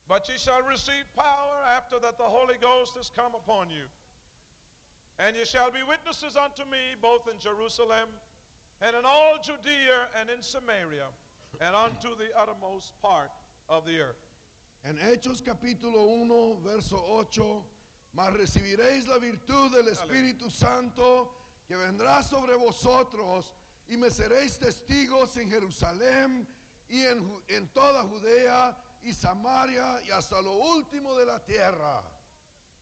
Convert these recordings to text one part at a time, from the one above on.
But ye shall receive power after that the Holy Ghost is come upon you. And ye shall be witnesses unto me both in Jerusalem and in all Judea and in Samaria and unto the uttermost part of the earth. En Hechos capítulo 1, verso 8, mas recibiréis la virtud del Espíritu Santo que vendrá sobre vosotros y me seréis testigos en Jerusalén y en toda Judea y Samaria y hasta lo último de la tierra.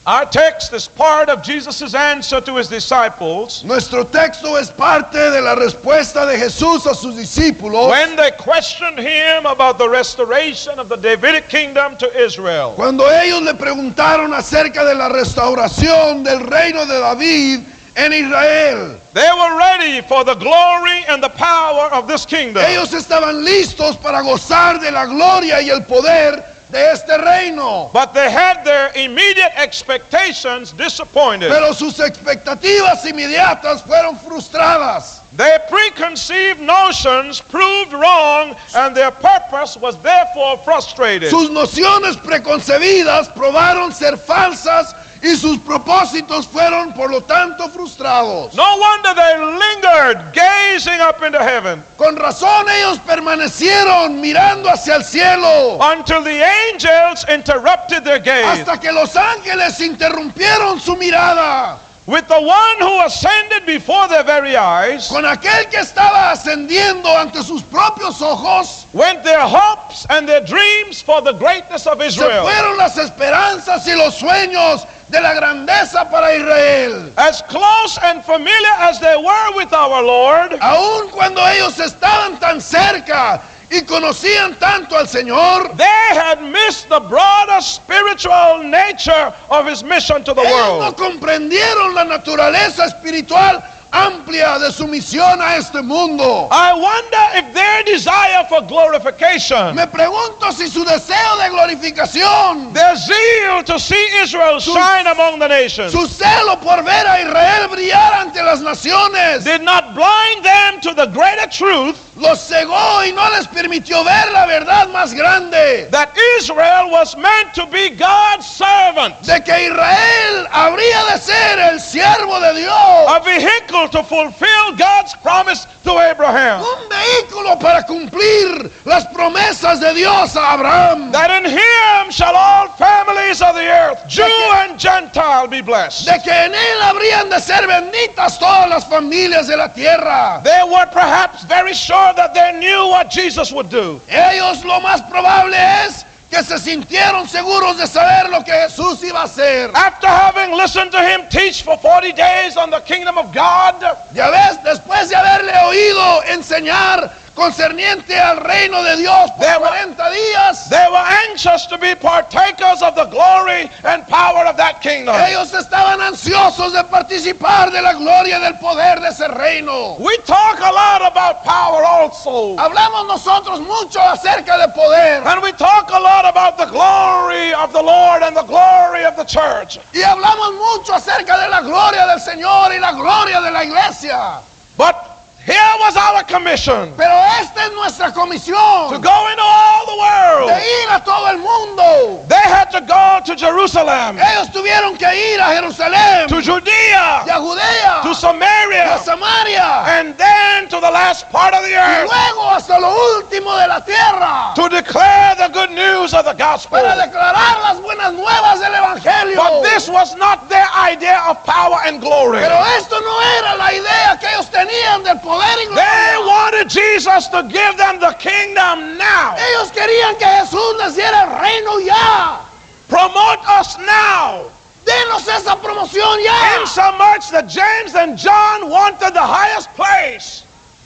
Our text is part of Jesus' answer to his disciples Nuestro texto es parte de la respuesta de Jesús a sus discípulos when they questioned him about the restoration of the Davidic kingdom to Israel. cuando ellos le preguntaron acerca de la restauración del reino de David en Israel. They were ready for the glory and the power of this kingdom. Ellos estaban listos para gozar de la gloria y el poder de este reino. But they had their immediate expectations disappointed. Pero sus expectativas inmediatas fueron frustradas. Their preconceived notions proved wrong, and their purpose was therefore frustrated. Sus nociones preconcebidas probaron ser falsas y sus propósitos fueron por lo tanto frustrados. No wonder they lingered, gazing up into heaven, Con razón ellos permanecieron mirando hacia el cielo until the angels interrupted their gaze hasta que los ángeles interrumpieron su mirada with the one who ascended before their very eyes. con aquel que estaba ascendiendo ante sus propios ojos. Went their hopes and their dreams for the greatness of Se Israel. fueron las esperanzas y los sueños de la grandeza para Israel. As close and familiar as they were with our Lord, Aun cuando ellos estaban tan cerca y conocían tanto al Señor, they had missed the broader spiritual nature of his mission to the ellos no world. comprendieron la naturaleza espiritual amplia de su misión a este mundo. I wonder if their desire for glorification, Me pregunto si su deseo de glorificación, their zeal to see Israel shine among the nations, su celo por ver a Israel brillar ante las naciones, did not blind them to the greater truth los cegó y no les permitió ver la verdad más grande, that Israel was meant to be God's servant, de que Israel habría de ser el siervo de Dios, a vehicle to fulfill God's promise to Abraham, un vehículo para cumplir las promesas de Dios a Abraham, that in him shall all families of the earth, Jew and Gentile, be blessed. de que en él habrían de ser benditas todas las familias de la tierra. They were perhaps very sure that they knew what Jesus would do. Ellos lo más probable es que se sintieron seguros de saber lo que Jesús iba a hacer. After having listened to him teach for 40 days on the kingdom of God, Ya ves, después de haberle oído enseñar concerniente al reino de Dios por They were- 40 días, they were anxious to be partakers of the glory and power of that kingdom. ellos estaban ansiosos de participar de la gloria y del poder de ese reino. We talk a lot about power also. Hablamos nosotros mucho acerca de poder And we talk a lot about the glory of the Lord and the glory of the church. y hablamos mucho acerca de la gloria del Señor y la gloria de la iglesia. But here was our commission Pero esta es nuestra to comisión, go into all the world. de ir a todo el mundo. They had to go to Jerusalem, Ellos tuvieron que ir a Jerusalén, to y Judea, a Judea, to y a Samaria, Samaria, and then to the last part of the y earth luego hasta lo último de la tierra, to declare the good news of the gospel. para declarar las buenas nuevas del Evangelio. But this was not their idea of power and glory. Pero esto no era la idea que ellos tenían del poder y They gloria. wanted Jesus to give them the kingdom now. Ellos querían que Jesús les diera el reino ya. Promote us now. Denos esa promoción ya. Insomuch that James and John wanted the highest place.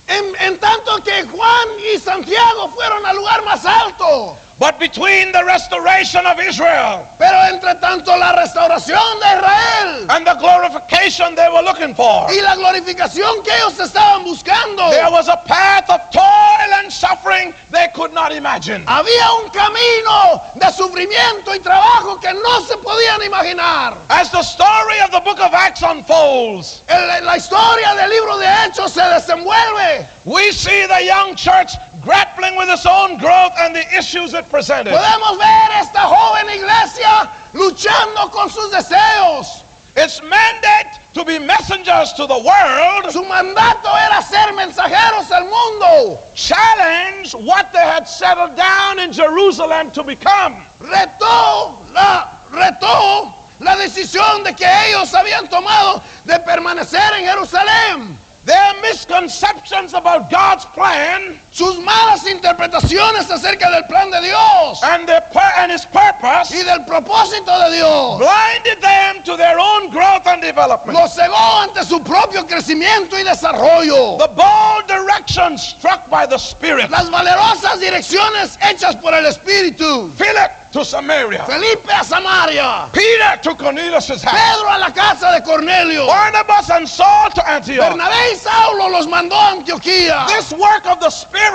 En tanto que Juan y Santiago fueron al lugar más alto. But between the restoration of Israel Pero entre tanto la restauración de Israel and the glorification they were looking for, y la glorificación que ellos estaban buscando, there was a path of toil and suffering they could not imagine. había un camino de sufrimiento y trabajo que no se podían imaginar. As the story of the book of Acts unfolds, La historia del libro de Hechos se desenvuelve. we see the young church grappling with its own growth and the issues it presented. Podemos ver esta joven luchando con sus deseos. Its mandate to be messengers to the world Su mandato era ser mensajeros al mundo. challenged what they had settled down in Jerusalem to become. Retó la decisión de que ellos habían tomado de permanecer en Jerusalén. Their misconceptions about God's plan Sus malas interpretaciones acerca del plan de Dios and His purpose y del propósito de Dios blinded them to their own growth and development. los cegó ante su propio crecimiento y desarrollo. The bold direction struck by the Spirit. Las valerosas direcciones hechas por el Espíritu. Philip to Samaria. Felipe a Samaria, Peter to Cornelius' house. Pedro a la casa de Cornelio, Barnabas and Saul to Antioch. Bernabé y Saulo los mandó a Antioquía. This work of the Spirit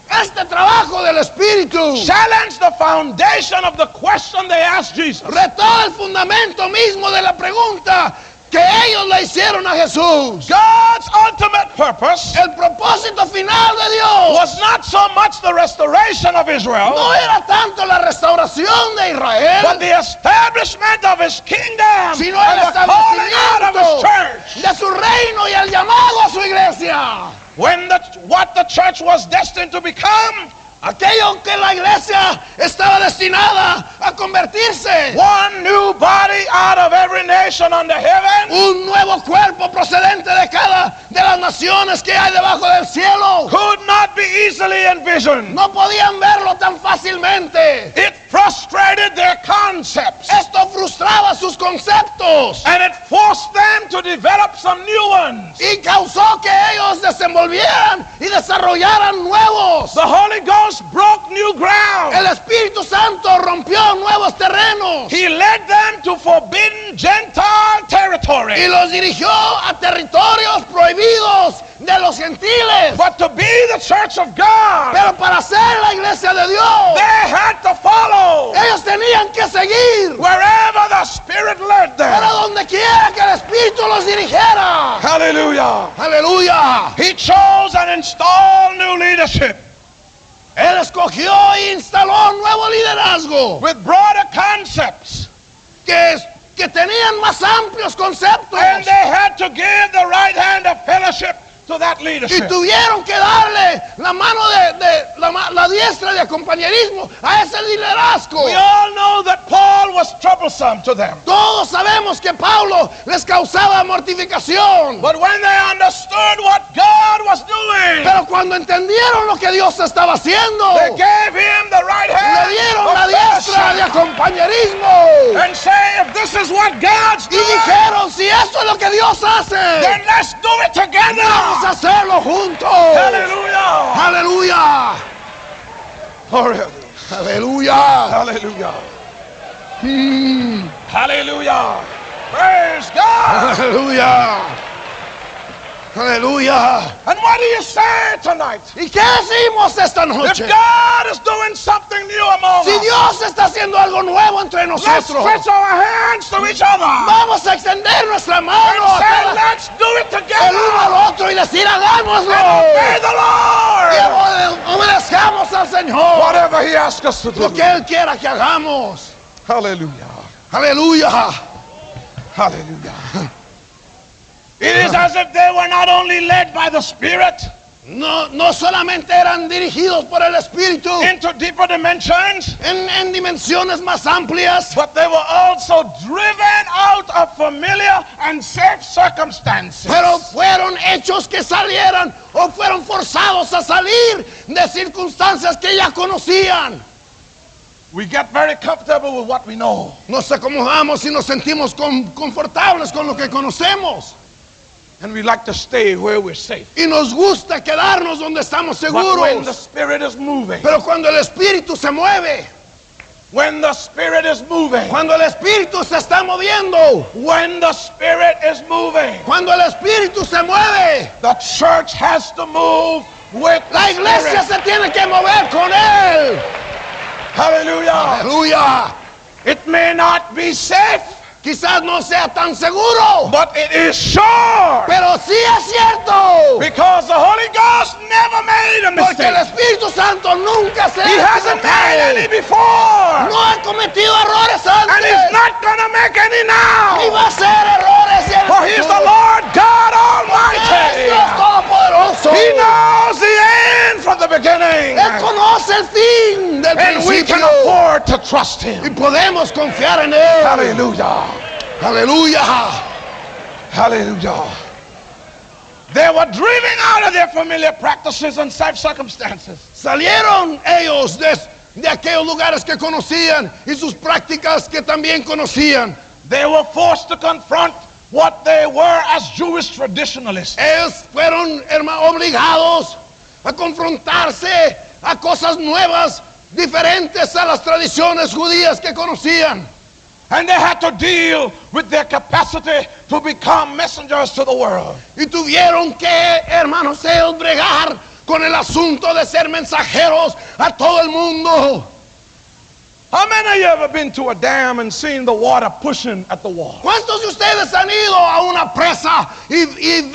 Este trabajo del Espíritu challenged the foundation of the question they asked Jesus. retó el fundamento mismo de la pregunta que ellos le hicieron a Jesús. God's ultimate purpose El propósito final de Dios was not so much the restoration of Israel, no era tanto la restauración de but Israel, the establishment of His kingdom sino el and the calling out of His establecimiento church. de su reino y el llamado a su iglesia. When what the church was destined to become, Aquello que la iglesia estaba destinada a convertirse. one new body out of every nation under heaven, Un nuevo cuerpo procedente de cada de las naciones que hay debajo del cielo. could not be easily envisioned. No podían verlo tan fácilmente. It frustrated their concepts, Esto frustraba sus conceptos and it forced them to develop some new ones. y causó que ellos desenvolvieran y desarrollaran nuevos. The Holy Ghost broke new ground. El Espíritu Santo rompió nuevos terrenos He led them to forbidden Gentile y territory. los dirigió a territorios prohibidos de los gentiles. But to be the church of God, Pero para ser la iglesia de Dios, they had to follow ellos tenían que seguir wherever the Spirit led para them. donde quiera que el Espíritu los dirigiera. Hallelujah. Aleluya. He chose and installed new leadership Él escogió e instaló un nuevo liderazgo with broader concepts, que tenían más amplios conceptos and they had to give the right hand of fellowship to that y leadership. tuvieron que darle la mano la diestra de compañerismo a ese liderazgo. We all know that Paul was troublesome to them. Todos sabemos que Pablo les causaba mortificación, But when they understood what God was doing, pero cuando entendieron lo que Dios estaba haciendo, they gave him the right le hand dieron of la diestra de fellowship compañerismo and say, if this is what God's y doing, dijeron, si esto es lo que Dios hace, then let's do it together. vamos a hacerlo juntos. Hallelujah. Aleluya. Hallelujah. Aleluya. Hallelujah. Mm. Hallelujah. Praise God. Aleluya. Aleluya. And what do you say tonight? ¿Y qué decimos esta If noche? God is doing something new among Si us, Dios está haciendo algo nuevo entre let's nosotros, stretch our hands to each other vamos a extender nuestra and mano a say, cada- let's do it el uno together al otro y decir, and hagámoslo. obey the Y Lord. obedezcamos al Señor Whatever He asks us to lo do. que Él quiera que hagamos. Hallelujah. Aleluya. Hallelujah. It is as if they were not only led by the Spirit No solamente eran dirigidos por el Espíritu into deeper dimensions, en dimensiones más amplias, but they were also driven out of familiar and safe circumstances. pero fueron hechos que salieran o fueron forzados a salir de circunstancias que ya conocían. We get very comfortable with what we know. Nos acomodamos y nos sentimos confortables con lo que conocemos. And we like to stay where we're safe. Y nos gusta quedarnos donde estamos But when the seguros. Spirit is moving, Pero cuando el Espíritu se mueve, when the Spirit is moving, cuando el Espíritu se está moviendo, when the Spirit is moving, cuando el Espíritu se mueve, the church has to move with la the iglesia Spirit. se tiene que mover con Él. Hallelujah. Aleluya. It may not be safe, Quizás no sea tan seguro, but it is sure. pero sí es cierto. Because the Holy Ghost never made a Porque el mistake. Espíritu Santo nunca se He ha hasn't made any equivocado. before. No ha cometido errores And He's antes. not we can principio afford to trust y him. podemos confiar en él. Hallelujah. Aleluya. Hallelujah. They were driven out of their familiar practices and safe circumstances. Salieron ellos de aquellos lugares que conocían y sus prácticas que también conocían. They were forced to confront what they were as Jewish traditionalists. Ellos fueron obligados a confrontarse a cosas nuevas, diferentes a las tradiciones judías que conocían. And they had to deal with their capacity to become messengers to the world. Y tuvieron que, hermanos, ellos bregar con el asunto de ser mensajeros a todo el mundo. How many of you ever been to a dam and seen the water pushing at the wall? ¿Cuántos de ustedes han ido a una presa y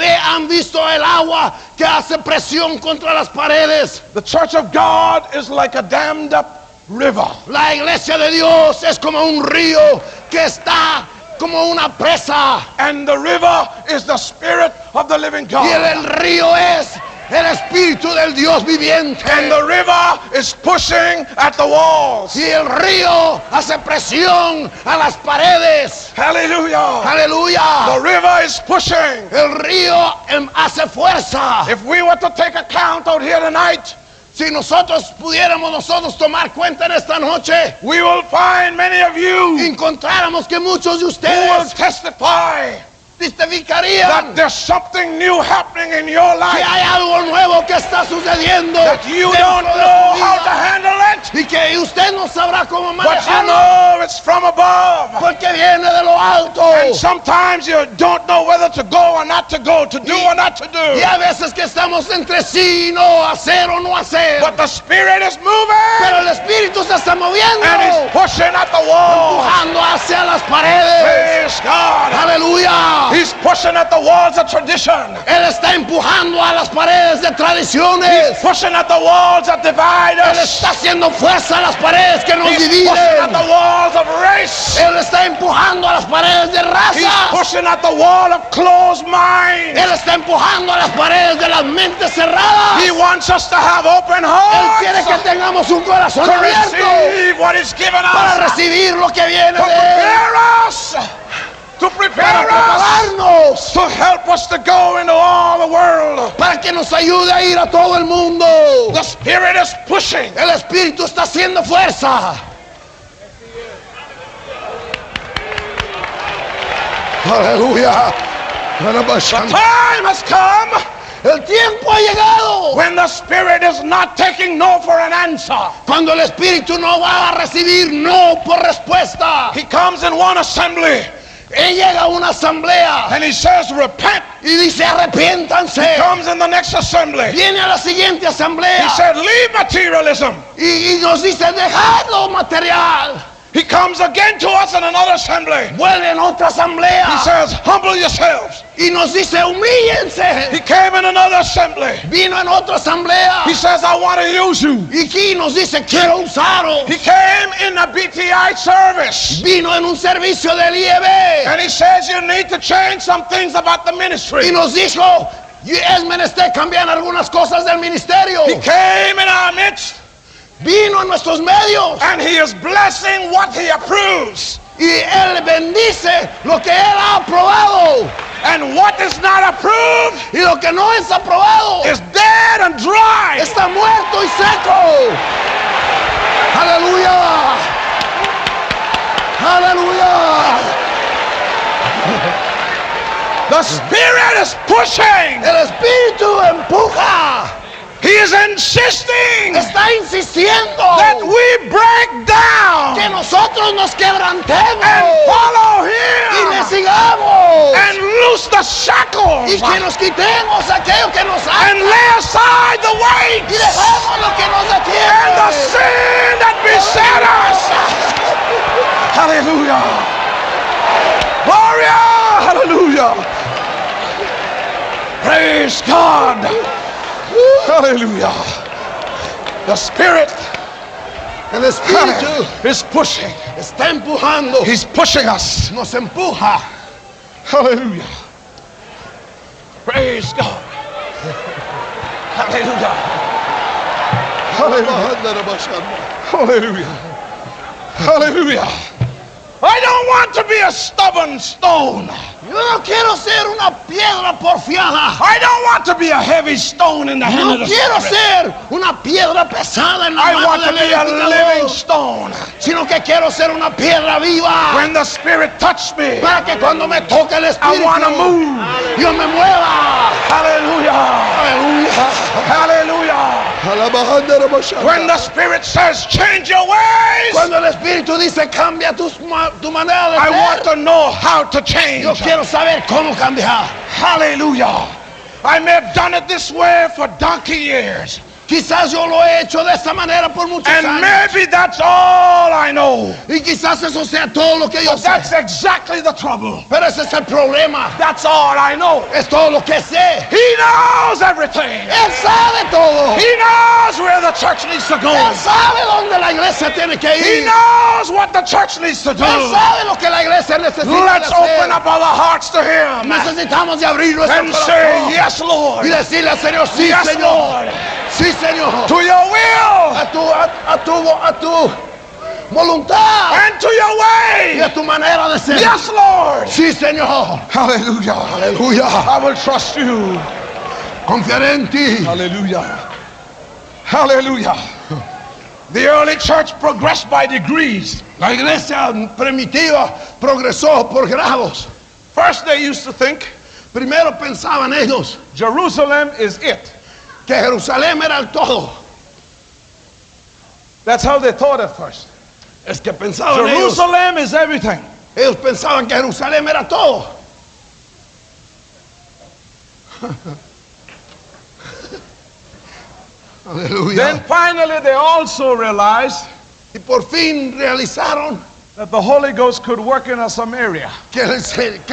han visto el agua que hace presión contra las paredes? The church of God is like a dammed up river. La iglesia de Dios es como un río que está como una presa. And the river is the spirit of the living Y el God. río es el espíritu del Dios viviente. And the river is pushing at the walls. Y el río hace presión a las paredes. Hallelujah. The Aleluya. river is pushing. El río hace fuerza. If we were to take account out here tonight, Si nosotros pudiéramos tomar cuenta en esta noche, we will find many of you encontráramos que muchos de who will ustedes testify testificarían that there's something new happening in your que life, hay algo nuevo que está sucediendo that you dentro don't de know su how to vida, handle it, y que usted no sabrá cómo but you manejarlo know it's from above. porque viene de lo alto. And sometimes you don't know whether to go or not to go, to do or not to do. Y a veces que estamos entre sí, no hacer o no hacer, But the Spirit is pero moving el Espíritu se está moviendo, and He's pushing at the wall. empujando hacia las paredes. Praise God. Aleluya. He's pushing at the walls of tradition. Él está empujando a las paredes de He's tradiciones. pushing at the walls that divide Él us. está haciendo fuerza a las paredes que nos He's pushing at dividen. the walls of race. Él está empujando a las paredes de He's raza. pushing at the wall of closed minds. Él está empujando a las paredes de las mentes cerradas. He wants us to have open Él quiere que hearts tengamos un corazón to abierto receive what He's given para us, recibir lo que viene to de Él, prepare us, to para prepare us, prepararnos, to help us to go into all the world. para que nos ayude a ir a todo el mundo. The Spirit is pushing. El Espíritu está haciendo fuerza. Aleluya. The time has come El tiempo ha llegado when the Spirit is not taking no for an answer. cuando el Espíritu no va a recibir no por respuesta. He comes in one assembly Él llega a una asamblea and He says, repent. y dice arrepiéntanse. Comes in the next assembly. Viene a la siguiente He asamblea said, leave materialism. y nos dice dejad lo material. He comes again to us in another assembly. Vuelve en otra He asamblea says, humble yourselves. y nos dice He humíllense. came in another assembly. Vino en otra asamblea He says, I want to use you. y aquí nos dice quiero usaros. He came in a BTI service. Vino en un servicio del IEB And he says, you need to change some things about the y ministry. nos dijo y es menester cambiar algunas cosas del ministerio. He came in our midst Vino en nuestros medios and he is blessing what he approves. y Él bendice lo que Él ha aprobado And what is not approved y lo que no es aprobado is dead and dry. está muerto y seco. Aleluya. Aleluya. The Spirit is pushing. El Espíritu empuja. He is insisting Está insistiendo that we break down que nosotros nos quebrantemos and follow y le him sigamos and loose the shackles y que nos quitemos aquello que nos and ata lay aside the y weights dejemos lo que nos and the detiene. sin that beset us. Hallelujah. Gloria. Hallelujah. Praise God. Hallelujah. The Spirit El Espíritu is pushing. está empujando, He's pushing us. nos empuja. Hallelujah. Praise God. Hallelujah. Hallelujah. Hallelujah. I don't want to be a stubborn stone. Yo no quiero ser una piedra porfiada. I don't want to be a heavy stone in the hand No of the quiero Spirit. ser una piedra pesada en la I mano want to del be a living edificador, stone. sino que quiero ser una piedra viva. When the Spirit touched me, Para que cuando me toque el I Espíritu, want to move. yo me mueva. Hallelujah. Aleluya. Hallelujah. When the Spirit says, change your ways, Cuando el Espíritu dice cambia tu manera de I ser, want to know how to change. yo quiero saber cómo cambiar. Hallelujah. I may have done it this way for donkey years. Quizás yo lo he hecho de esta manera por muchos And años. maybe that's all I know. Y quizás eso sea todo lo que yo But sé. that's exactly the trouble. Pero ese es el problema. That's all I know. Es todo lo que sé. He knows everything. Él sabe todo. He knows where the church needs to go. Él sabe dónde la iglesia tiene que He ir. knows what the church needs to do. Él sabe lo que la iglesia necesita Let's de hacer. open up our hearts to Him Necesitamos de abrir nuestro and say, corazón yes, Lord. y decirle al Señor, sí, Yes, Señor. Lord. Sí, Señor. To your will A tu voluntad and to your y way. a tu manera de ser. Yes, Lord. Sí, Señor. Hallelujah. Aleluya. I will trust you. Confiaré en ti. Hallelujah. Hallelujah. The early church progressed by degrees. La iglesia primitiva progresó por grados. First, they used to think Primero pensaban ellos Jerusalem is it. que Jerusalén era el todo. That's how they thought at first. Es que pensaban Jerusalem is everything. ellos pensaban que Jerusalén era todo. Aleluya. Then finally, they also realized Y por fin realizaron that the Holy Ghost could work in Samaria que el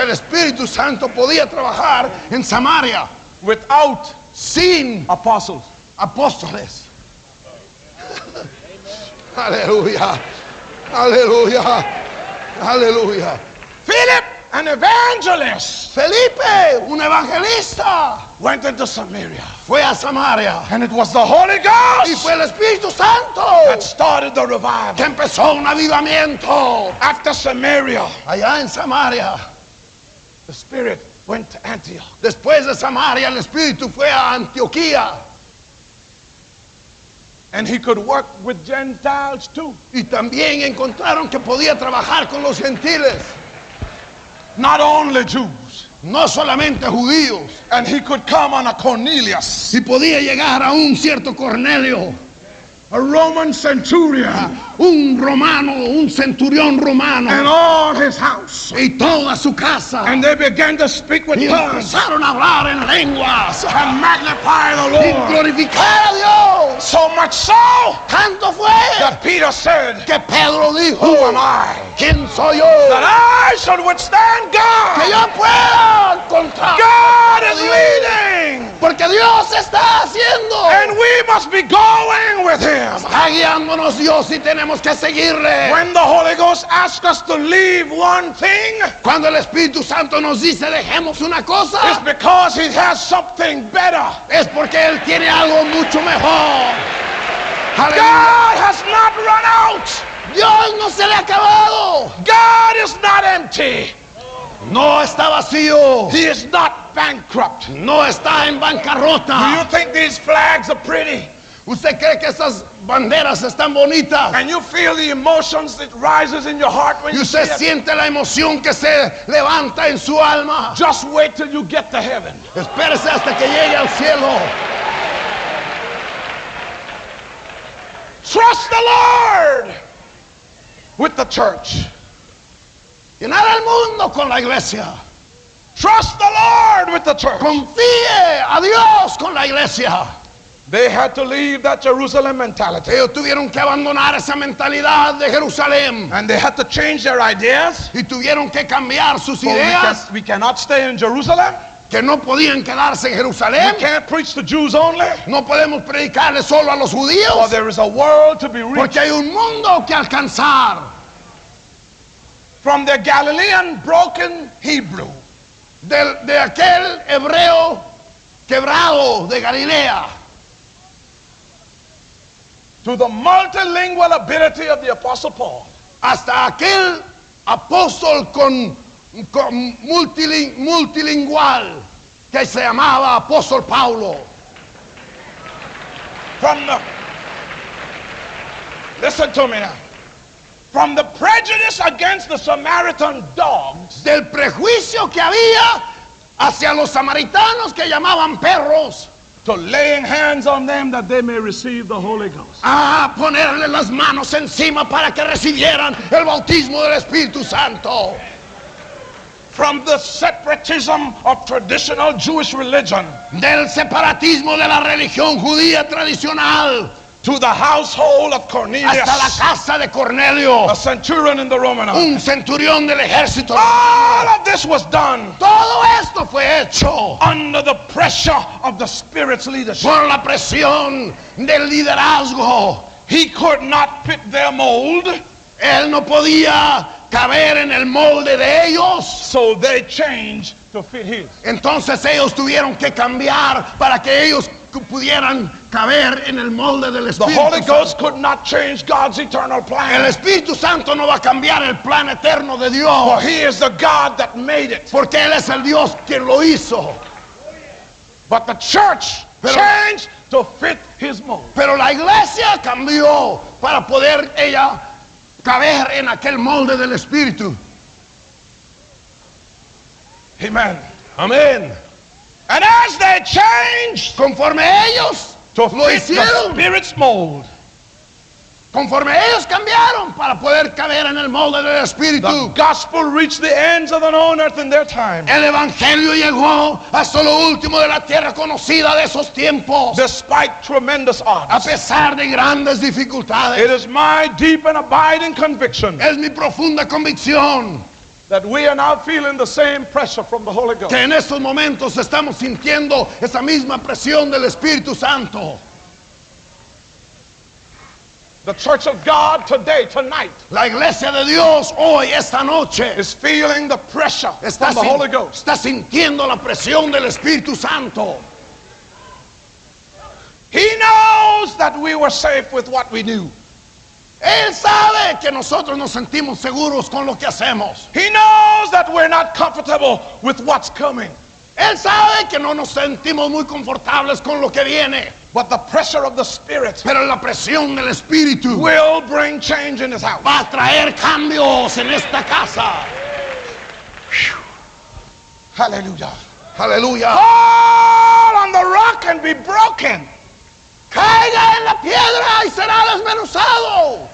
Espíritu Santo podía trabajar en Samaria without sin apostles. apóstoles. Aleluya. Aleluya. Aleluya. Philip, an evangelist, Felipe, un evangelista, went into Samaria. fue a Samaria. And it was the Holy Y Ghost fue el Espíritu that Santo started the revival. que empezó un avivamiento. After Samaria, Allá en Samaria. the Spirit went to Antioch. Después de Samaria, el Espíritu fue a Antioquía. And he could work with Gentiles too. Y también encontraron que podía trabajar con los gentiles. Not only Jews. No solamente judíos. And he could come on a Cornelius, Y podía llegar a un cierto Cornelio, a Roman centurion, un romano, un centurión and romano, all his house. y toda su casa. And they began to speak with Y tongues empezaron a hablar en lenguas and magnify the y Lord. glorificar a Dios. So much so Tanto fue that Peter said, que Pedro dijo, who am I ¿quién soy yo? that I should withstand Que God? yo pueda contra God is leading, porque Dios está haciendo. and we must be going with Him. Está guiándonos Dios y tenemos que seguirle. When the Holy Ghost asks us to leave one thing, Cuando el Espíritu Santo nos dice dejemos una it's cosa, because He has something better. es porque Él tiene algo mucho mejor. Aleluya. God has not run out. Dios no se le ha acabado. God is not empty. No está vacío. He is not bankrupt. No está en Do you bancarrota. think these flags are pretty? ¿Usted cree que esas banderas están bonitas? And you feel the emotions that rises in your heart when Y you see usted it? siente la emoción que se levanta en su alma. Just wait till you get to heaven. Espérese hasta que llegue al cielo. Trust the Lord with the church. Llenar al mundo con la iglesia. Trust the Lord with the church. Confíe a Dios con la iglesia. They had to leave that Jerusalem mentality. Ellos tuvieron que abandonar esa mentalidad de Jerusalén. And they had to change their ideas. Y tuvieron que cambiar sus So ideas. we cannot stay in Jerusalem. Que no podían quedarse en We Jerusalén. can't preach to Jews only. No podemos predicarle solo a los For judíos. there is a world to be reached. Porque hay un mundo que alcanzar. From the Galilean broken Hebrew De aquel hebreo quebrado de Galilea. to the multilingual ability of the Apostle Paul. hasta aquel apóstol con multilingual que se llamaba apóstol Paulo. Listen to me now. From the prejudice against the Samaritan dogs, Del prejuicio que había hacia los samaritanos que llamaban perros, to laying hands on them that they may receive the Holy Ghost. a ponerle las manos encima para que recibieran el bautismo del Espíritu Santo. From the separatism of traditional Jewish religion Del separatismo de la religión judía tradicional to the household of Cornelius, hasta la casa de Cornelio, a centurion in the Roman army. un centurión del ejército. All of this was done Todo esto fue hecho under the pressure of the Spirit's leadership. por la presión del liderazgo. He could not fit their mold, Él no podía caber en el molde de ellos. so they changed to fit his. Entonces ellos tuvieron que cambiar para que ellos pudieran caber en el molde del The Espíritu Holy Ghost Santo. could not change God's eternal El plan, Espíritu Santo no va a cambiar el plan eterno de for Dios, he is the God that made it. porque Él es el Dios quien lo hizo. But the church Pero- changed to fit his mold. Pero la iglesia cambió para poder ella caber en aquel molde del Espíritu. Amen. Amén. And as they changed Conforme ellos to lo fit the hicieron, Spirit's mold, conforme ellos cambiaron para poder caber en el molde del the Espíritu, gospel reached the ends of the known earth in their time. el Evangelio llegó hasta lo último de la tierra conocida de esos tiempos. Despite tremendous A odds, pesar de grandes it dificultades, is my deep and abiding conviction es mi profunda convicción that we are now feeling the same pressure from the Holy Ghost. que en estos momentos estamos sintiendo esa misma presión del Espíritu Santo. The church of God today, tonight, La iglesia de Dios hoy, esta noche, is feeling the pressure está, from the Holy Ghost. está sintiendo la presión del Espíritu Santo. He knows that we were safe with what we do. Él sabe que nosotros nos sentimos seguros con lo que hacemos. He knows that we're not comfortable with what's coming. Él sabe que no nos sentimos muy confortables con lo que viene. But the pressure of the Spirit Pero la presión del Espíritu will bring change in His house. va a traer cambios en esta casa. Hallelujah. Aleluya. Fall on the rock and be broken. Caiga en la piedra y será desmenuzado.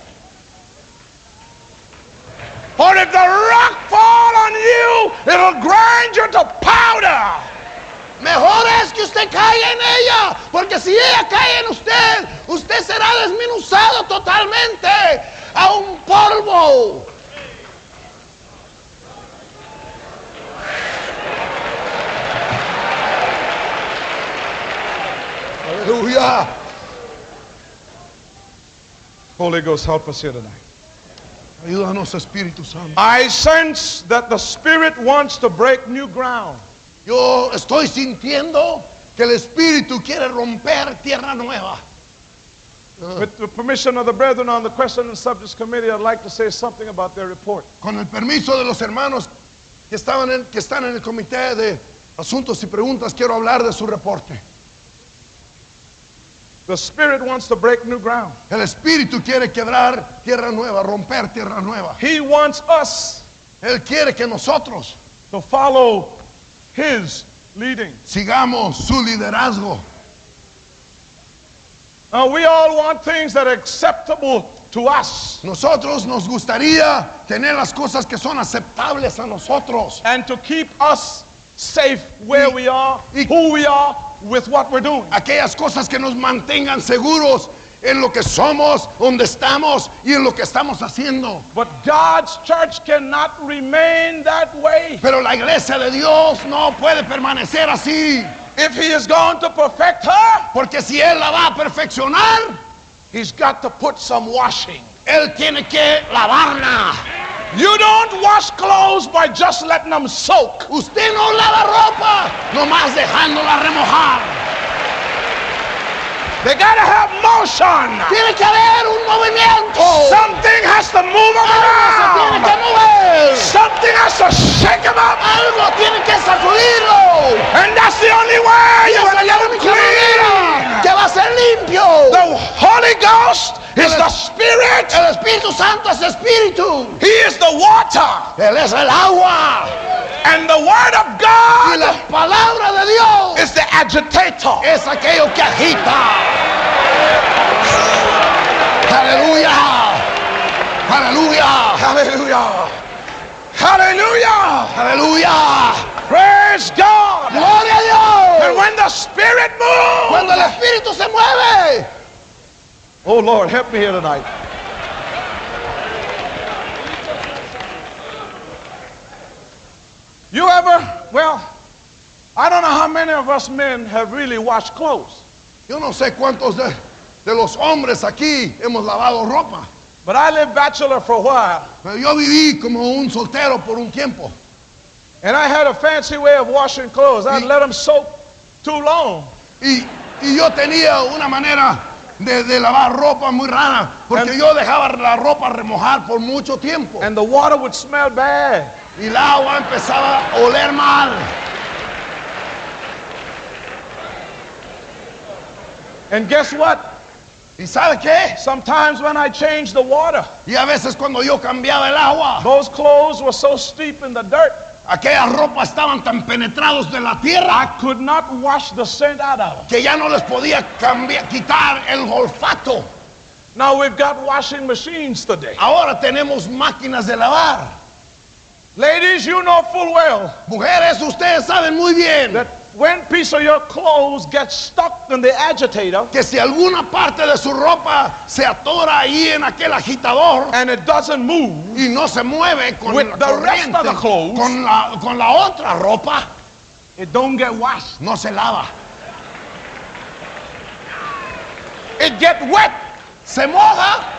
For if the rock fall on you, it'll grind you to powder. Mejor es que usted caiga en ella, porque si ella cae en usted, usted será desmenuzado totalmente a un polvo. Aleluya. Holy Ghost, help us here tonight. Ayúdanos, Espíritu Santo. I sense that the Spirit wants to break new ground. Yo estoy sintiendo que el Espíritu quiere romper tierra nueva. With the permission of the brethren on the Question and Subjects Committee, I'd like to say something about their report. Con el permiso de los hermanos que están en el comité de asuntos y preguntas, quiero hablar de su reporte. The Spirit wants to break new ground. El Espíritu quiere quebrar tierra nueva, romper tierra nueva. He wants us Él quiere que nosotros to follow His leading. sigamos su liderazgo. Now, we all want things that are acceptable to us Nosotros nos gustaría tener las cosas que son aceptables a nosotros and to keep us safe where we are, who we are, with what we're doing. aquellas cosas que nos mantengan seguros en lo que somos, donde estamos y en lo que estamos haciendo. But God's church cannot remain that way. Pero la iglesia de Dios no puede permanecer así, If He is going to perfect her, porque si Él la va a perfeccionar, He's got to put some washing. Él tiene que lavarla. You don't wash clothes by just letting them soak. Usted no lava ropa nomás dejándola remojar. They got to have motion. Tiene que haber un movimiento. Something has to move them Se tiene que around. mover. Something has to shake them up. Algo tiene que sacudirlo. And that's the only way Y you're esa going to es get la them única manera que clean. va a ser limpio. The Holy Ghost is the Spirit. El Espíritu Santo es espíritu. He is the water. Él es el agua. And the Word of Y God la palabra de Dios is the agitator. es aquello que agita. Aleluya. Aleluya. Hallelujah. Hallelujah. Aleluya. Praise God. Gloria a Dios. And when the Spirit Cuando el moves. Espíritu se mueve. Oh Lord, help me here tonight. You ever, well, I don't know how many of us men have really washed clothes, Yo no sé cuántos de los hombres aquí hemos lavado ropa. but I lived bachelor for a while, Pero yo viví como un soltero por un tiempo. and I had a fancy way of washing clothes. I'd let them soak too long. Y yo tenía una manera de lavar ropa muy rara. Porque And- yo dejaba la ropa remojar por mucho tiempo. And the water would smell bad. Y el agua empezaba a oler mal. And guess what? ¿Y sabe qué? Sometimes when I changed the water, Y a veces cuando yo cambiaba el agua, those clothes were so steep in the dirt, aquellas ropas estaban tan penetrados de la tierra I could not wash the scent out of them. que ya no les podía quitar el olfato. Now we've got washing machines today. Ahora tenemos máquinas de lavar. Ladies, you know full well Mujeres, ustedes saben muy bien that when a piece of your clothes gets stuck in the agitator que si alguna parte de su ropa se atora ahí en aquel agitador and it doesn't move, y no se mueve con With la the rest corriente, of the clothes, con la otra ropa, it don't get washed. no se lava. It get wet Se moja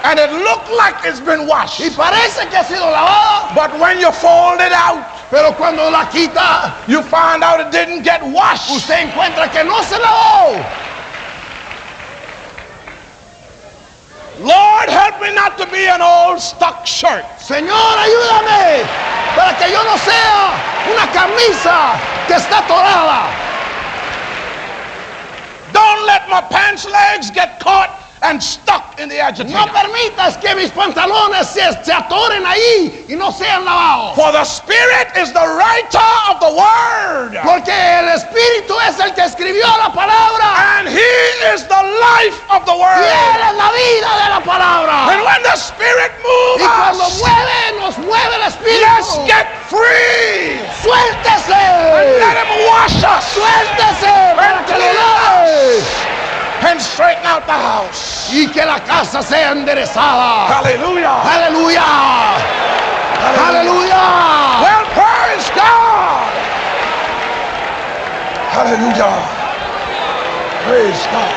and it look like it's been washed. y parece que ha sido lavada, But when you fold it out, pero cuando la quita, you find out it didn't get washed. usted encuentra que no se lavó. Lord, help me not to be an old stuck shirt. Señor, ayúdame para que yo no sea una camisa que está atorada. Don't let my pants legs get caught and stuck in the agitator. No permitas que mis pantalones se atoren ahí y no sean lavados. For the Spirit is the writer of the Word. Porque el Espíritu es el que escribió la palabra. And He is the life of the Y Word. Él es la vida de la palabra. And when the Spirit moves Y cuando us, nos mueve el let's Espíritu. get free. Suéltese. And let Him wash us. Suéltese para que lo lave. And straighten out the house. Y que la casa sea enderezada. Hallelujah. Aleluya. Aleluya. Well, praise God. Hallelujah. Praise God.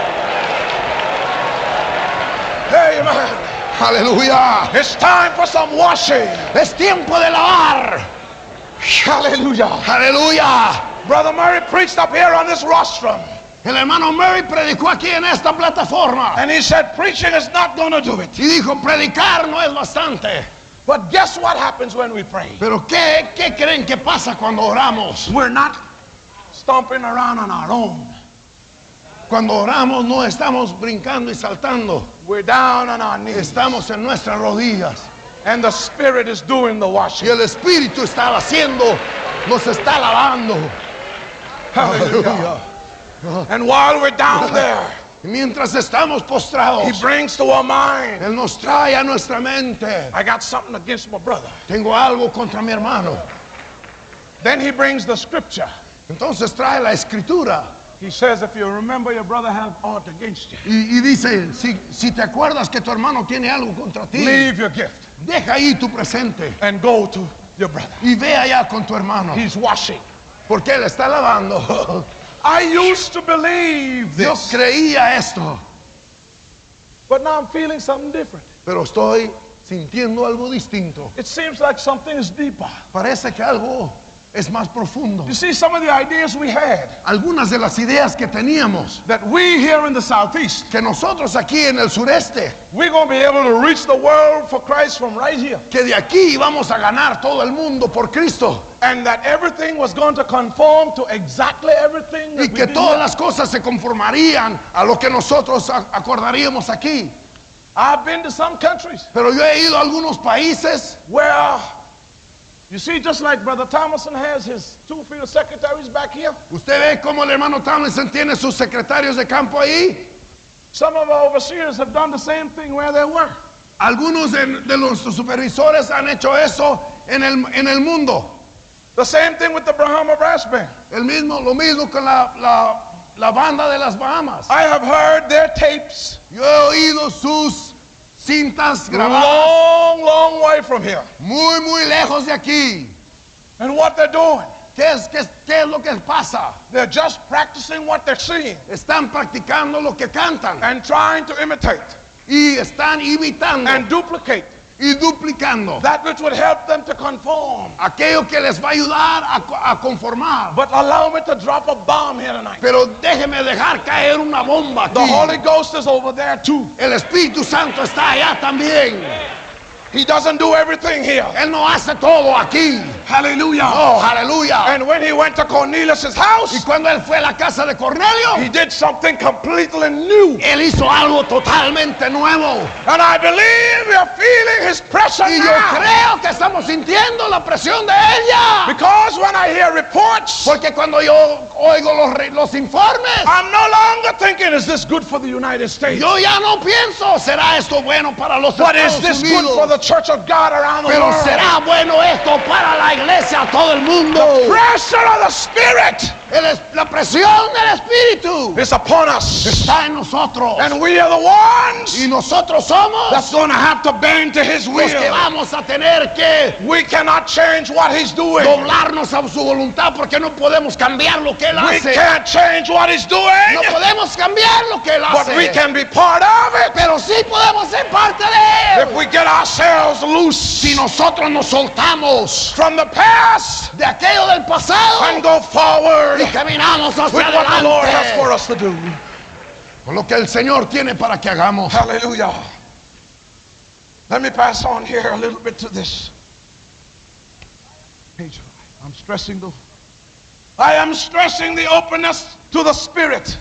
Amen. Aleluya. It's time for some washing. Es tiempo de lavar. Hallelujah. Aleluya. Brother Murray preached up here on this rostrum. El hermano Murray predicó aquí en esta plataforma. And he said, preaching is not going to do it. Y dijo, predicar no es bastante. But guess what happens when we pray? Pero ¿qué creen que pasa cuando oramos? We're not stomping around on our own. Cuando oramos no estamos brincando y saltando. We're down on our knees. Estamos en nuestras rodillas. And the Spirit is doing the Y washing. el Espíritu está haciendo, nos está lavando. Hallelujah. And while we're down there, Y mientras estamos He postrados, brings to our mind, Él nos trae a nuestra mente. I got something against my brother. Tengo algo contra mi hermano. Then He brings the scripture. Entonces trae la escritura. He says, if you remember your brother have aught against you, Y dice, si te acuerdas que tu hermano tiene algo contra ti, leave your gift deja ahí tu presente and go to your brother. y ve allá con tu hermano. He's washing. Porque Él está lavando. I used to believe Yo this, creía esto, but now I'm feeling something different. pero estoy sintiendo algo distinto. It seems like something is deeper. Parece que algo es más profundo. You see, some of the ideas we had Algunas de las ideas que teníamos, that we here in the southeast, que nosotros aquí en el sureste, we're going to be able to reach the world for Christ from right here. que de aquí vamos a ganar todo el mundo por Cristo, And that everything was going to conform to exactly everything y that we que did todas here. las cosas se conformarían a lo que nosotros acordaríamos aquí. I've been to some countries Pero yo he ido a algunos países where, you see, just like Brother Thomason has his 2 field secretaries back here, Usted ve cómo el hermano Tomlinson tiene sus secretarios de campo ahí. some of our overseers have done the same thing where they were. Algunos de los supervisores han hecho eso en el mundo. The same thing with the Brahma Brass Band. Lo mismo con la banda de las Bahamas. I have heard their tapes Yo he oído sus cintas grabadas long, long way from here. muy, muy lejos de aquí. And what they're doing, ¿Qué es lo que pasa? they're just practicing what they're seeing Están practicando lo que cantan and trying to imitate y están imitando and duplicate y duplicando that which would help them to conform. aquello que les va a ayudar a conformar. But allow me to drop a bomb here tonight. Pero déjeme dejar caer una bomba The Holy aquí. Ghost is over there too. El Espíritu Santo está allá también. He doesn't do everything here. Él no hace todo aquí. Hallelujah. Oh, aleluya. And when he went to Cornelius' Y house, cuando él fue a la casa de Cornelio, he did something completely new. él hizo algo totalmente nuevo. And I believe we are feeling his pressure Y yo now. creo que estamos sintiendo la presión de ella. Because when I hear reports, Porque cuando yo oigo los informes, I'm no longer thinking, is this good for the United States? yo ya no pienso, ¿será esto bueno para los But is Estados this good for Unidos? the church of God around the Pero world? ¿será bueno esto para la iglesia, todo el mundo? Pressure of the Spirit La presión del Espíritu is upon us. está en nosotros. And we are the ones Y nosotros somos that's going to have to bend to his los que will. vamos a tener que We cannot change what he's doing. doblarnos a su voluntad porque no podemos cambiar lo que él We hace. can't change what he's doing. No podemos cambiar lo que él But we hace. can be part of it Pero sí podemos ser parte de if él. we get ourselves loose Si nosotros nos soltamos from the past de aquello del pasado and go forward y caminamos hacia with what the Lord has for adelante us to do. con lo que el Señor tiene para que hagamos. Hallelujah. Let me pass on here a little bit to this. Page 5. I am stressing the openness to the Spirit.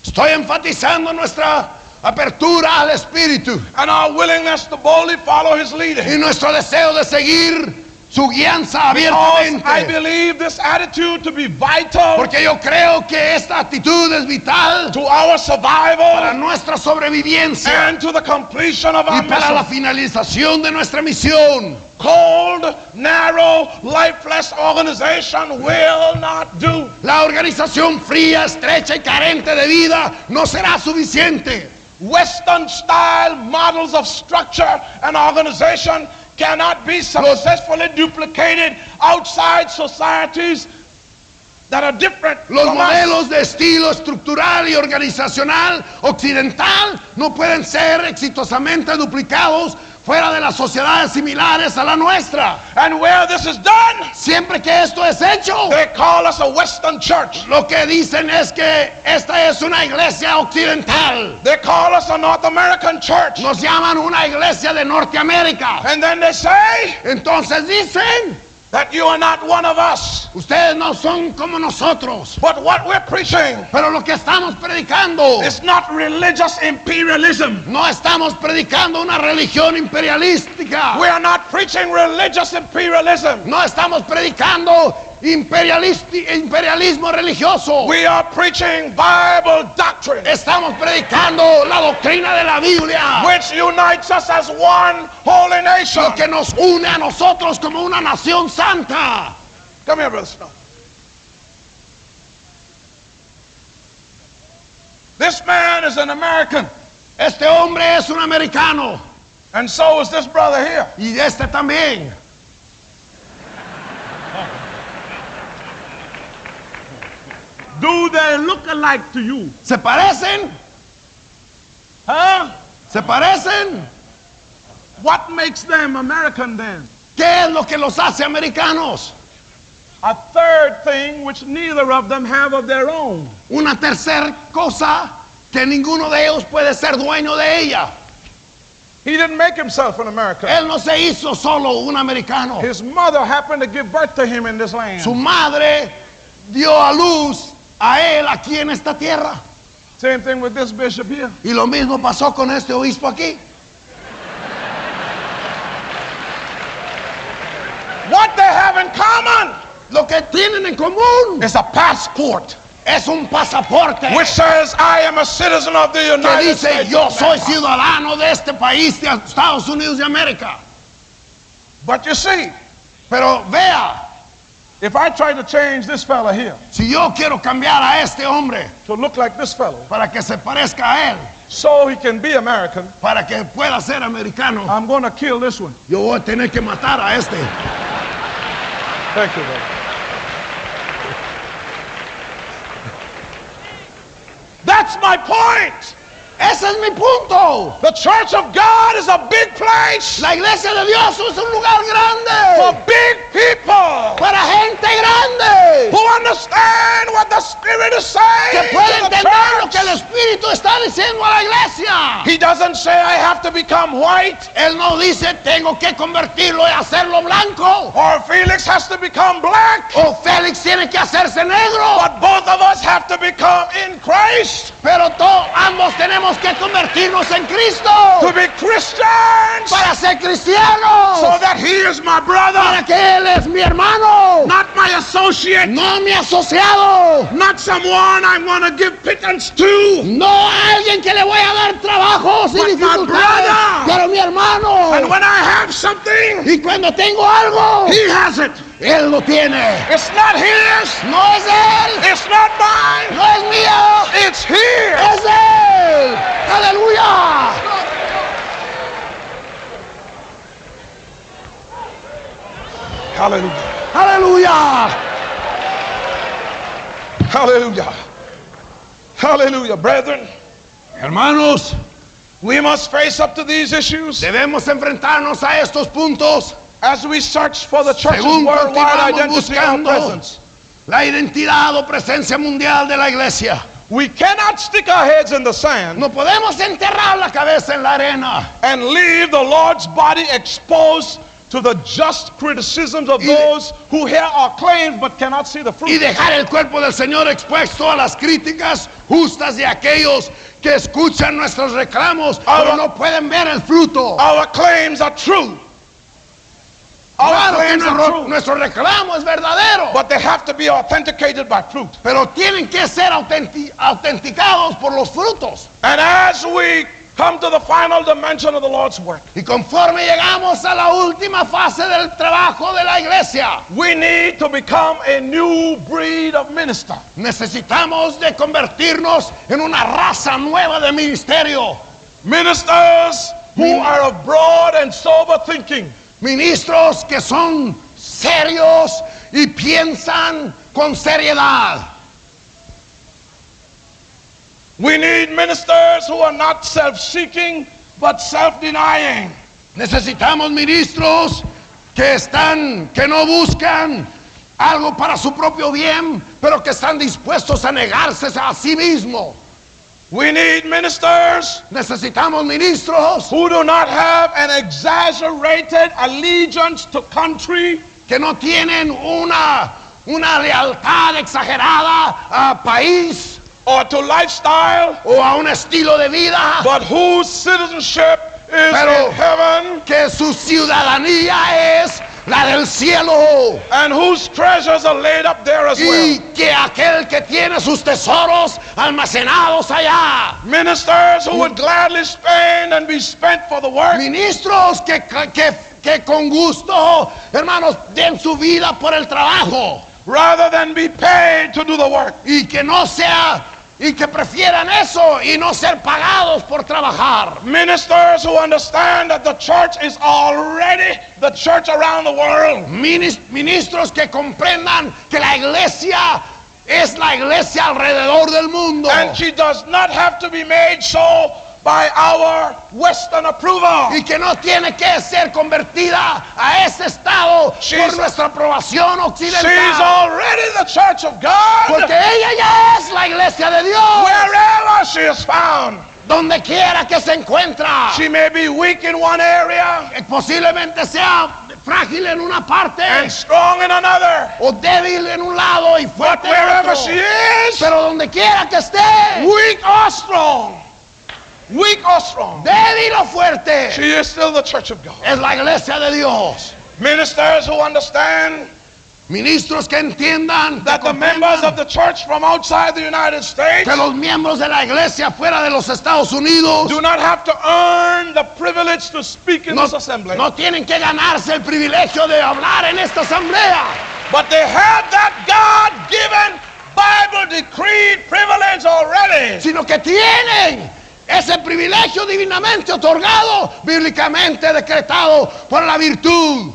Estoy enfatizando nuestra apertura al Espíritu And our willingness to boldly follow his leading. y nuestro deseo de seguir su guianza Because I abiertamente. believe this attitude to be vital Porque yo creo que esta actitud es vital to our para survival nuestra sobrevivencia and to the completion of y our para la mission. finalización de nuestra misión. Cold, narrow, lifeless organization will not do. La organización fría, estrecha y carente de vida no será suficiente. Western style models of structure and organization cannot be successfully duplicated outside societies that are different Los from us. modelos de estilo estructural y organizacional occidental no pueden ser exitosamente duplicados fuera de las sociedades similares a la nuestra. And where this is done, Siempre que esto es hecho, they call us a Western church. lo que dicen es que esta es una iglesia occidental. They call us a North American church. Nos llaman una iglesia de Norteamérica. And then they say Entonces dicen, that you are not one of us. ustedes no son como nosotros. But what we're preaching Pero lo que estamos predicando, is not religious imperialism. no estamos predicando una religión imperialística. We are not preaching religious imperialism. No estamos predicando imperialismo religioso. We are preaching Bible doctrine, Estamos predicando la doctrina de la Biblia, which unites us as one holy nation. lo que nos une a nosotros como una nación santa. Come here, Brother Snow. This man is an American, Este hombre es un americano and so is this brother here. y este también. Do they look alike to you? ¿Se parecen? Huh? ¿Se parecen? What makes them American then? ¿Qué es lo que los hace americanos? A third thing which neither of them have of their own. Una tercera cosa que ninguno de ellos puede ser dueño de ella. He didn't make himself an American. Él no se hizo solo un americano. His mother happened to give birth to him in this land. Su madre dio a luz a él aquí en esta tierra. Same thing with this bishop here. Y lo mismo pasó con este obispo aquí. What they have in common Lo que tienen en común is a passport es un pasaporte which says, I am a citizen of the que United dice States. yo of soy America." ciudadano de este país, de Estados Unidos de América. But you see, Pero vea, if I try to change this fella here si yo quiero cambiar a este hombre to look like this fellow para que se parezca a él, so he can be American, para que pueda ser americano, I'm going to kill this one. yo voy a tener que matar a este. Thank you, brother. That's my point. Ese es mi punto. The church of God is a big place La iglesia de Dios es un lugar for grande big people para gente grande who understand what the Spirit is saying que puede to the entender lo church. que el Espíritu está diciendo a la iglesia. He doesn't say I have to become white Él no dice tengo que convertirlo y hacerlo blanco or Felix has to become black, o Félix tiene que hacerse negro, but both of us have to become in Christ pero ambos tenemos que convertirnos en Cristo to be Christians, para ser cristianos, so that he is my brother, para que Él es mi hermano, not my associate, no mi asociado, not someone I'm going to give pittance to. no a alguien que le voy a dar trabajos y But my dificultades, brother. pero mi hermano. And when I have something, Y cuando tengo algo, he has it. Él lo tiene. It's not his, No es Él, it's not mine, no es mío, it's his. es Él. Aleluya. Hallelujah. Aleluya. Hallelujah. Hallelujah, brethren. Hermanos, We must face up to these issues debemos enfrentarnos a estos puntos as we search for the church's según worldwide continuamos identity and buscando presence. la identidad o presencia mundial de la iglesia. We cannot stick our heads in the sand No podemos enterrar la cabeza en la arena and leave the Lord's body exposed to the just criticisms of those who hear our claims but cannot see the y fruit. dejar el cuerpo del Señor expuesto a las críticas justas de aquellos que escuchan nuestros reclamos pero no pueden ver el fruto. Our claims are true. Our Claro que claims are true. nuestro reclamo es verdadero, But they have to be authenticated by fruit. pero tienen que ser autenticados por los frutos. And as we come to the final dimension of the Lord's work, Y conforme llegamos a la última fase del trabajo de la iglesia, we need to become a new breed of minister. necesitamos de convertirnos en una raza nueva de ministerio. Ministers who are of broad and sober thinking. Ministros que son serios y piensan con seriedad. We need ministers who are not self-seeking but self-denying. Necesitamos ministros que no buscan algo para su propio bien, pero que están dispuestos a negarse a sí mismos. We need ministers Necesitamos ministros who do not have an exaggerated allegiance to country, que no tienen una lealtad exagerada a país or to lifestyle, o a un estilo de vida, but whose citizenship is Pero- in heaven, que su ciudadanía es la del cielo and whose treasures are laid up there as well. y que aquel que tiene sus tesoros almacenados allá. Ministers who would gladly spend and be spent for the work, Ministros que con gusto, hermanos, den su vida por el trabajo rather than be paid to do the work. y que prefieran eso y no ser pagados por trabajar. Ministers who understand that the church is already the church around the world. Ministros que comprendan que la iglesia es la iglesia alrededor del mundo And she does not have to be made so by our Western approval. y que no tiene que ser convertida a ese estado She's- por nuestra aprobación She's occidental. already the church of God Porque ella ya es la iglesia de Dios. wherever she is found. Donde quiera que se encuentra. She may be weak in one area Posiblemente sea frágil en una parte and strong in another. o débil en un lado y But fuerte en wherever otro. she is, Pero donde quiera que esté, weak or strong, weak or strong, débil o fuerte, she is still the church of God. es la iglesia de Dios. Ministers who understand Ministros que entiendan that the members of the church from outside the United States que los miembros de la iglesia fuera de los Estados Unidos do not have to earn the privilege to speak in no, this assembly, no tienen que ganarse el privilegio de hablar en esta asamblea, but they have that God-given, Bible-decreed privilege already. sino que tienen ese privilegio divinamente otorgado, bíblicamente decretado por la virtud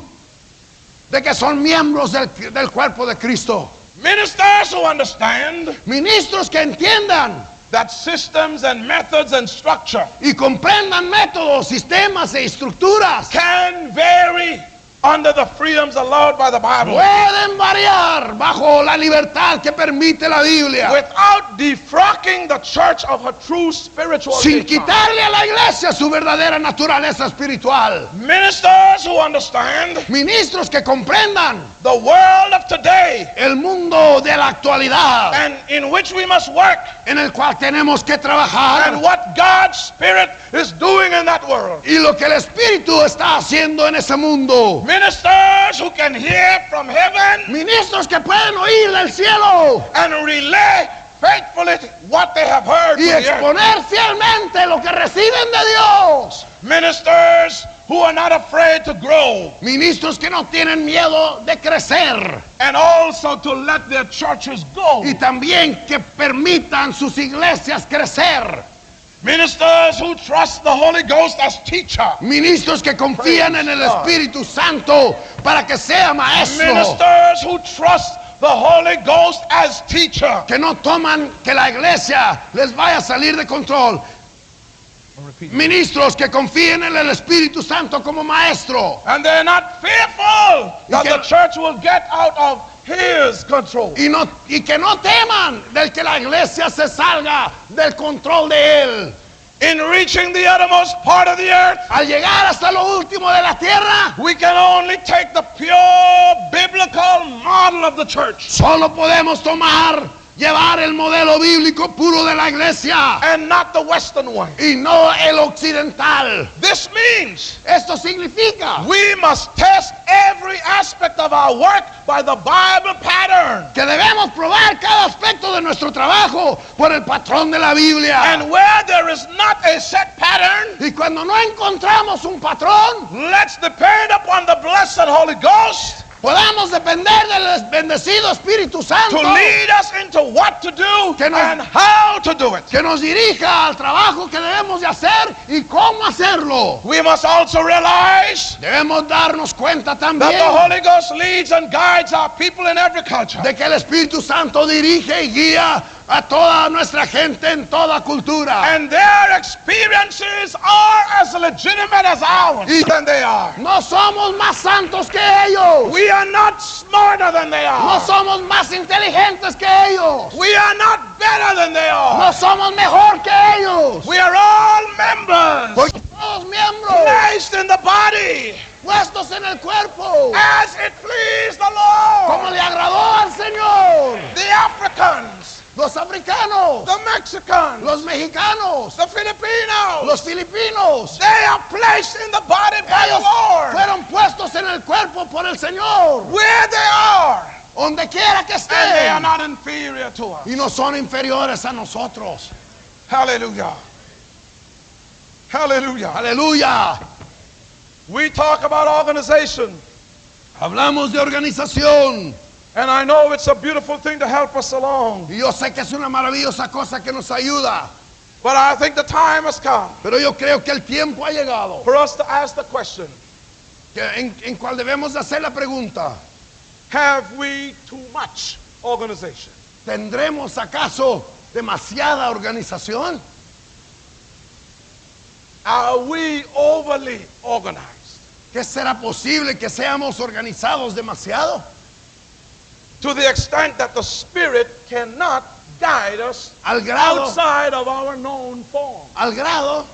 de que son miembros del cuerpo de Cristo. Ministers who understand Ministros que entiendan that systems and methods and structure y comprendan métodos, sistemas e estructuras can vary under the freedoms allowed by the Bible pueden variar bajo la libertad que permite la Biblia, without defrocking the church of her true spiritual sin nature. quitarle a la iglesia su verdadera naturaleza espiritual. Ministers who understand Ministros que comprendan the world of today el mundo de la actualidad and in which we must work en el cual tenemos que trabajar and what God's Spirit is doing in that world. y lo que el Espíritu está haciendo en ese mundo. Ministers who can hear from heaven Ministros que pueden oír del cielo and relay faithfully what they have heard y to the earth. exponer fielmente lo que reciben de Dios. Ministers who are not afraid to grow Ministros que no tienen miedo de crecer and also to let their churches go. y también que permitan sus iglesias crecer. Ministers who trust the Holy Ghost as teacher. Ministros que confían en el Espíritu Santo para que sea maestro. Ministers who trust the Holy Ghost as teacher. Que no toman que la iglesia les vaya a salir de control. Ministros que confíen en el Espíritu Santo como maestro. And they're not fearful that the church will get out of his control. Y que no teman del que la iglesia se salga del control de él. In reaching the uttermost part of the earth, Al llegar hasta lo último de la tierra, we can only take the pure biblical model of the church solo podemos llevar el modelo bíblico puro de la iglesia and not the Western one. y no el occidental. This means Esto significa we must test every aspect of our work by the Bible pattern. que debemos probar cada aspecto de nuestro trabajo por el patrón de la Biblia. And where there is not a set pattern, Y cuando no encontramos un patrón, let's depend upon the blessed Holy Ghost podamos depender del bendecido Espíritu Santo to lead us into what to do Que nos- and how to do it. que nos dirija al trabajo que debemos de hacer y cómo hacerlo. We must also realize Debemos darnos cuenta that the también Holy Ghost leads and guides our people in every culture. de que el Espíritu Santo dirige y guía a toda nuestra gente en toda cultura. And their experiences are as legitimate as ours than they are. No somos más santos que ellos. We are not smarter than they No are. somos más inteligentes que ellos. We are not better than they No are. somos mejor que ellos. We are all members Porque todos miembros placed in the body puestos en el cuerpo. as it pleased the Como Lord. le agradó al Señor. The Africans, Los africanos, the Mexicans, los mexicanos, the Filipinos, los filipinos. they are placed in the body by the Ellos Lord. fueron puestos en el cuerpo por el Señor. Where they are, Donde quiera que and they are estén. not inferior to us. Y no son inferiores a nosotros. Hallelujah. Hallelujah. Aleluya. We talk about organization, Hablamos de organización. and I know it's a beautiful thing to help us along. Y yo sé que es una maravillosa cosa que nos ayuda. But I think the time has come Pero yo creo que el tiempo ha llegado for us to ask the question, en cual debemos de hacer la pregunta. have we too much organization? ¿Tendremos acaso demasiada organización? Are we overly organized? ¿Qué será posible que seamos organizados demasiado? To the extent that the Spirit cannot guide us Al grado, outside of our known form. al grado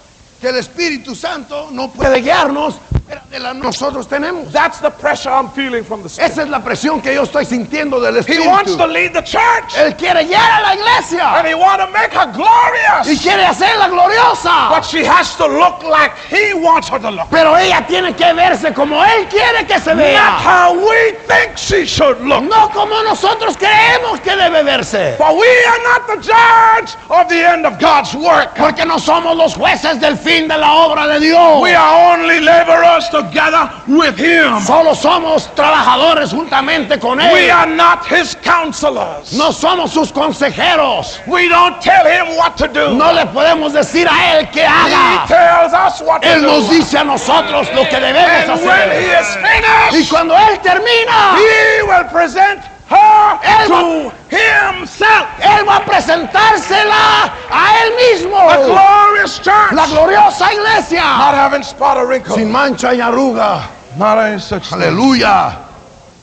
que el Espíritu Santo no puede guiarnos fuera de la que nosotros tenemos. That's the pressure I'm feeling from the Spirit. Esa es la presión que yo estoy sintiendo del He wants to Espíritu. lead the church, Él quiere guiar a la iglesia and He wants to make her y glorious. quiere hacerla gloriosa. But she has to look like He wants her to look. Pero ella tiene que verse como Él quiere que se Not vea. how we think she should look. No como nosotros creemos que debe verse. For we are not the judge of the end of God's work. Porque no somos los jueces del fin de la obra de Dios. We are only laborers together with Him. Solo somos trabajadores juntamente con We Él. are not His counselors. No somos sus consejeros. We don't tell Him what to do. No le podemos decir a Él que He haga. tells us what to Él nos do. dice a nosotros lo que debemos And when He hacer. is Y finished, cuando Él termina, He will present her Él to Himself. Él va a presentársela a Él mismo. A glorious church. La gloriosa iglesia. Not having spot or wrinkle. Sin mancha y arruga. Not any such thing. Aleluya.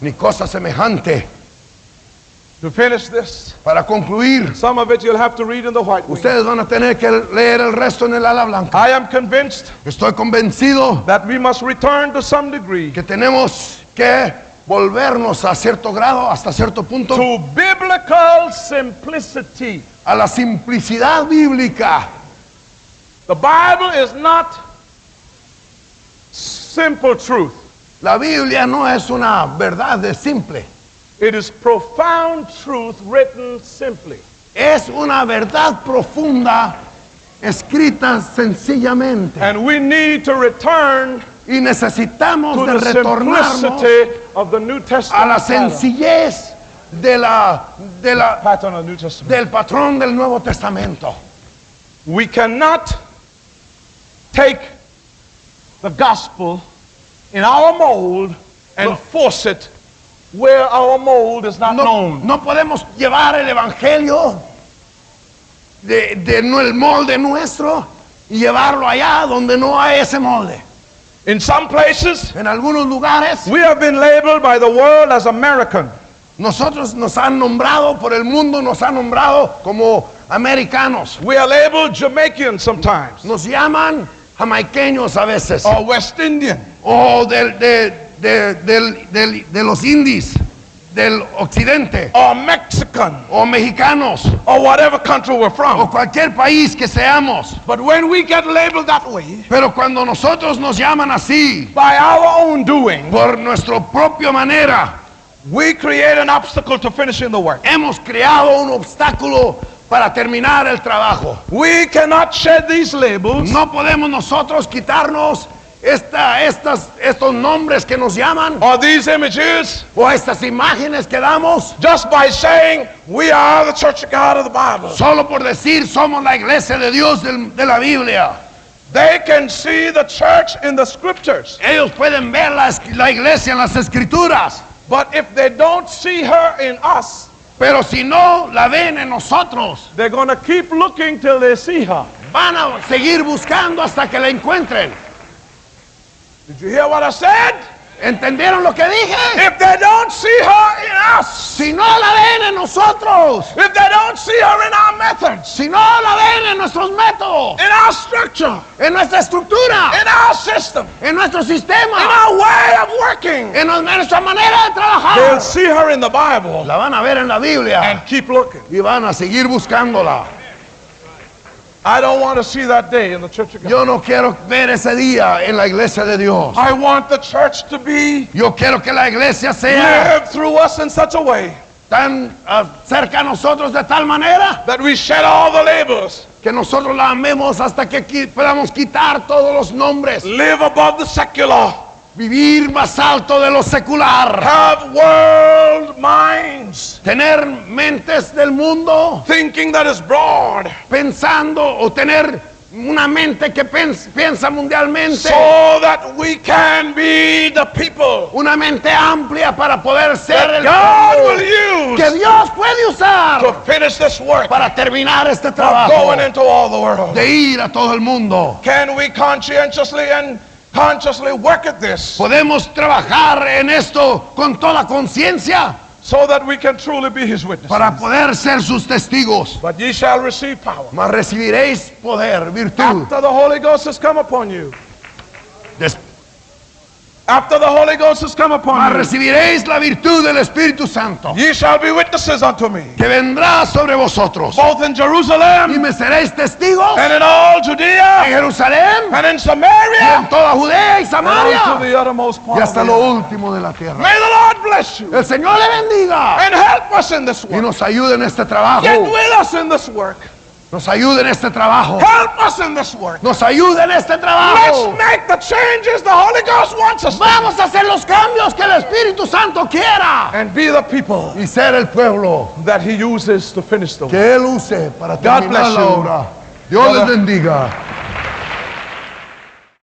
Ni cosa semejante. To finish this, Para concluir, some of it you'll have to read in the white wing. ustedes van a tener que leer el resto en el ala blanca. I am convinced Estoy convencido that we must return to some degree que tenemos que volvernos a cierto grado, hasta cierto punto, to biblical simplicity. a la simplicidad bíblica. The Bible is not simple truth. La Biblia no es una verdad de simple, It is profound truth written simply. es una verdad profunda escrita sencillamente. And we need to return Y necesitamos to de the retornarnos simplicity of the New a Testament la sencillez pattern of the New Testament. del patrón del Nuevo Testamento. We cannot take the gospel in our mold and No. force it where our mold is not known. No podemos llevar el evangelio el molde nuestro y llevarlo allá donde no hay ese molde. In some places, En algunos lugares we have been labeled by the world as American. nosotros nos han nombrado por el mundo, nos han nombrado como americanos. We are labeled Jamaican sometimes, Nos llaman jamaiqueños a veces or West Indian, o de los indies, del occidente, or Mexican, o mexicanos, or whatever country we're o from. cualquier país que seamos. But when we get labeled that way, Pero cuando nosotros nos llaman así, by our own doing, por nuestra propia manera, we create an obstacle to finishing the work. hemos creado un obstáculo para terminar el trabajo. We cannot shed these labels No podemos nosotros quitarnos estos nombres que nos llaman or these images o estas imágenes que damos just by saying we are the Church of God of the Bible. solo por decir somos la iglesia de Dios de la Biblia. They can see the church in the scriptures, Ellos pueden ver la iglesia en las escrituras, but if they don't see her in us, pero si no la ven en nosotros, they're going to keep looking till they see her. van a seguir buscando hasta que la encuentren. Did you hear what I said? ¿Entendieron lo que dije? If they don't see her in us, Si no la ven en nosotros, if they don't see her in our methods, si no la ven en nuestros métodos, in our structure, en nuestra estructura, in our system, en nuestro in sistema, our way of working, en nuestra manera de they'll trabajar, see her in the Bible la van a ver en la Biblia and keep looking. y van a seguir buscándola. I don't want to see that day in the Church of God. Yo no quiero ver ese día en la iglesia de Dios. I want the church to be Yo quiero que la iglesia sea live through us in such a way tan cerca a nosotros de tal manera that we shed all the labels, que nosotros la amemos hasta que podamos quitar todos los nombres, live above the secular, vivir más alto de lo secular, have world minds, tener mentes del mundo, thinking that is broad, pensando o tener una mente que piensa mundialmente, so that we can be the people una mente amplia para poder ser that el God pueblo will que use Dios puede usar to finish this work para terminar este of trabajo going into all the world. de ir a todo el mundo. Can we conscientiously and consciously work at this Podemos trabajar en esto con toda conciencia so that we can truly be his witnesses? para poder ser sus testigos. But ye shall receive power Mas recibiréis poder, virtud. after the Holy Ghost has come upon you. Des- After the Holy Ghost has come Mas upon you, recibiréis la virtud del Espíritu Santo, ye shall be witnesses unto me, que vendrá sobre vosotros. both in Y Jerusalem me seréis testigos and in all en Judea Jerusalén, and in y en Samaria toda Judea y and unto Samaria, the uttermost part y of hasta the lo earth. último de la tierra. May the Lord bless you El Señor le bendiga and help us in this y work. nos ayude en este trabajo. Get with us in this work. Nos ayude en este trabajo. Help us in this work. Nos ayude en este Let's trabajo. make the changes the Holy Ghost wants us to Vamos a hacer los cambios que el Espíritu Santo quiera and be the people y ser el pueblo that he uses to finish the work. que Él use para God bless terminar la you. obra. Dios les Brother. bendiga.